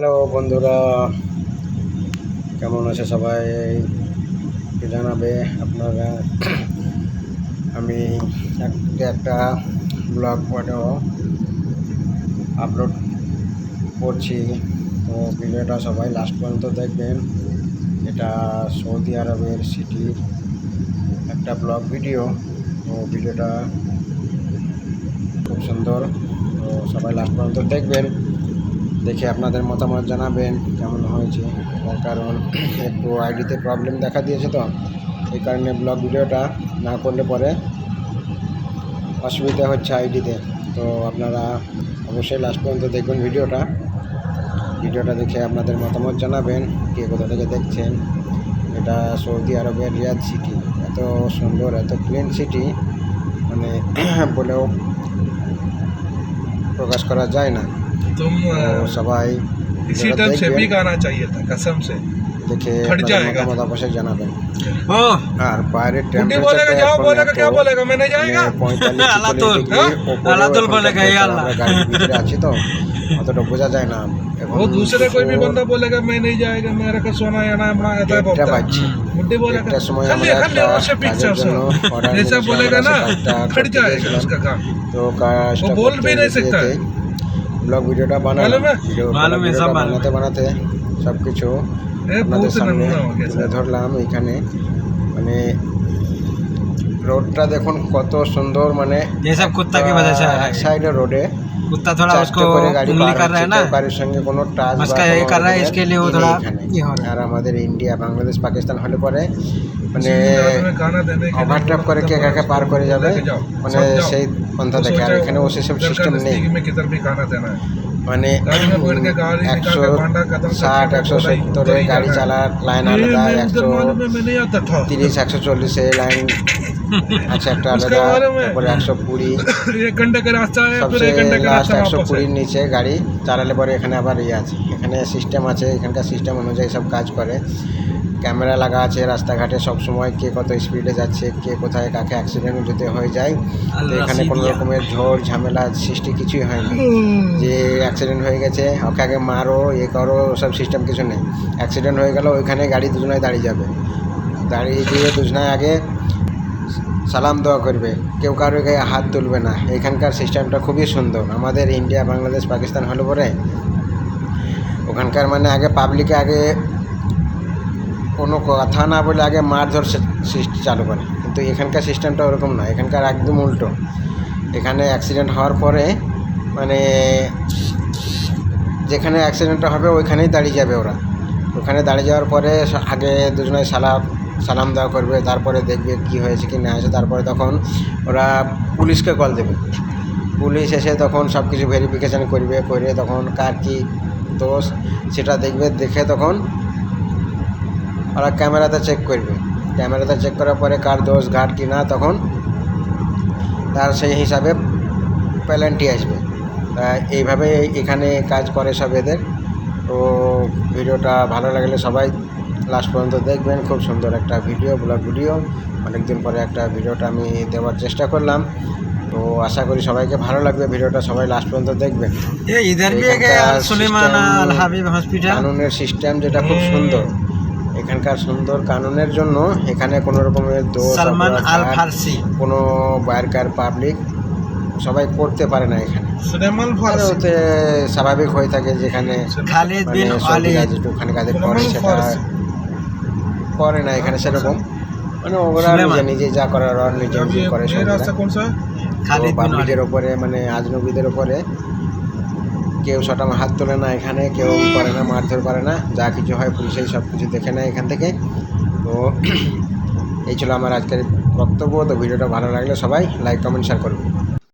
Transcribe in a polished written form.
Hello বন্ধুরা, কেমন আছে সবাই একটু জানাবে আপনারা। আমি একটা ব্লগ ভিডিও আপলোড করছি, তো ভিডিওটা সবাই লাস্ট পর্যন্ত দেখবেন। এটা সৌদি আরবের সিটির একটা ব্লগ ভিডিও, তো ভিডিওটা খুব সুন্দর, তো সবাই লাস্ট পর্যন্ত দেখবেন, দেখে আপনাদের মতামত জানাবেন কেমন হয়েছে। তার কারণ একটু আইডিতে প্রবলেম দেখা দিয়েছে, তো এই কারণে ব্লগ ভিডিওটা না করলে পরে অসুবিধা হচ্ছে আইডিতে। তো আপনারা অবশ্যই লাস্ট পর্যন্ত দেখবেন ভিডিওটা দেখে আপনাদের মতামত জানাবেন, কে কোথা থেকে দেখছেন। এটা সৌদি আরবের রিয়াদ সিটি, এত সুন্দর, এত ক্লিন সিটি, মানে বলেও প্রকাশ করা যায় না। तो সবাই इसी टाइम से भी गाना चाहिए था कसम से দেখে फट जाएगा মতামত অবশ্যই জানাবেন। ओ আর বাইরের बुड्ढी बोलेगा जाओ बोलेगा क्या बोलेगा मैं नहीं जाएगा আলাদুল बोलेगा ये আল্লাহ গাড়ির ভিতরে আছি, তো অতটা বোঝা যায় না। वो दूसरे कोई भी बंदा बोलेगा मैं नहीं जाएगा, मेरा का सोना या ना अपना ऐसा बोलता है। बुड्ढी बोलेगा একটা समয় खा আমরা लिया একটা उससे पिक्चर কাজের জন্য অর্ডার ऐसा बोलेगा ना फट जाएगा उसका काम। তো কাজটা वो बोल भी नहीं सकता है। ব্লগ ভিডিওটা मालूम है? বানাতে সব কিছু আপনাদের সামনে তুলে ধরলাম। এখানে মানে रोडটা দেখুন কত সুন্দর, মানে ये सब कुत्ता की वजह से आ रहा है। এক সাইডে रोडে कुत्ता थोड़ा उसको उंगली कर रहा है ना, গাড়ির সঙ্গে কোনো টাচ उसका ये कर रहा है, इसके लिए वो थोड़ा ये हो रहा है। আর আমাদের ইন্ডিয়া, বাংলাদেশ, পাকিস্তান হলে পরে মানে गाना देने के ওভারটেক করে কে কাকে পার করে যাবে, মানে সেই পন্থা দেখে। আর এখানে ওসব সিস্টেম নেই, में किधर भी गाना देना है। মানে गाड़ी में बैठ के गाड़ी निकाल के भांडा खत्म 160 170 গাড়ি চালার লাইন আলাদা, मैं नहीं आता था 130 140 লাইন আচ্ছা একটা আলাদা, তারপরে 120 एक घंटे का रास्ता है, फिर সবচেয়ে एक घंटे का লাস্ট रास्ता वापस है। 120 নিচে গাড়ি চালালে পরে এখানে আবার ইয়ে আছে, এখানে সিস্টেম আছে, এখানকার সিস্টেম অনুযায়ী সব কাজ করে। ক্যামেরা লাগা আছে রাস্তাঘাটে, সব সময় কে কত স্পিডে যাচ্ছে, কে কোথায় কাকে অ্যাক্সিডেন্ট যদি হয়ে যায়। তো এখানে কোনো রকমের ঝড় ঝামেলা সৃষ্টি কিছুই হয়নি, যে অ্যাক্সিডেন্ট হয়ে গেছে ওকে আগে মারো এ করো, সব সিস্টেম কিছু নেই। অ্যাক্সিডেন্ট হয়ে গেল ওইখানে গাড়ি দুজনায় দাঁড়িয়ে যাবে, দাঁড়িয়ে দিয়ে দুজনায় আগে সালাম দেওয়া করবে, কেউ কারোর গায়ে হাত তুলবে না। এখানকার সিস্টেমটা খুবই সুন্দর। আমাদের ইন্ডিয়া, বাংলাদেশ, পাকিস্তান হলে পরে ওখানকার মানে আগে পাবলিকে আগে কোনো কথা না বলে আগে মারধর সৃষ্টি চালু করে, কিন্তু এখানকার সিস্টেমটা ওরকম না, এখানকার একদম উল্টো। এখানে অ্যাক্সিডেন্ট হওয়ার পরে মানে যেখানে অ্যাক্সিডেন্টটা হবে ওইখানেই দাঁড়িয়ে যাবে ওরা। ওখানে দাঁড়িয়ে যাওয়ার পরে আগে দুজনে সালাম দেওয়া করবে, তারপরে দেখবে কি হয়েছে কি না হয়েছে, তারপরে তখন ওরা পুলিশকে কল দেবে। পুলিশ এসে তখন সব কিছু ভেরিফিকেশান করবে, করে তখন কার কী দোষ সেটা দেখবে, দেখে তখন ওরা ক্যামেরাতে চেক করবে। ক্যামেরাতে চেক করার পরে কার দোষ ঘাট কি না, তখন তার সেই হিসাবে পেনাল্টি আসবে। এইভাবে এখানে কাজ করে সব এদের। তো ভিডিওটা ভালো লাগলে সবাই লাস্ট পর্যন্ত দেখবেন। খুব সুন্দর একটা ভিডিও, ব্লগ ভিডিও, অনেকদিন পরে একটা ভিডিওটা আমি দেওয়ার চেষ্টা করলাম। তো আশা করি সবাইকে ভালো লাগবে ভিডিওটা, সবাই লাস্ট পর্যন্ত দেখবেন। ये इधर भी एक सुलेमान अल हबीब हॉस्पिटल, কানুনের সিস্টেম যেটা খুব সুন্দর। এখানকার সুন্দর কানুনের জন্য এখানে কোনো রকমের দোষ सलमान अल फारसी, কোনো বাইরকার পাবলিক সবাই করতে পারে না। এখানে सुलेमान আর फारसी ওতে স্বাভাবিক হয়ে থাকে, যেখানে खालिद মানে बिन সৌদি ওয়ালিদ, কাজ একটুখানি কাজের করে সেটা ফারসি। করে না এখানে সেরকম, মানে ওরা নিজে নিজে যা করার ওরা নিজে अब নিজে করে। ये रास्ता कौन सा है? खालिद बिन পাবলিকের ওপরে মানে আজনবীদের ওপরে কেউ সটাম হাত তোলে না, এখানে কেউ করে না, মারধর করে না, যা কিছু হয় পুলিশেই সব কিছু দেখে নেয় এখান থেকে। তো এই ছিল আমার আজকের বক্তব্য। তো ভিডিওটা ভালো লাগলে সবাই লাইক কমেন্ট শেয়ার করবে।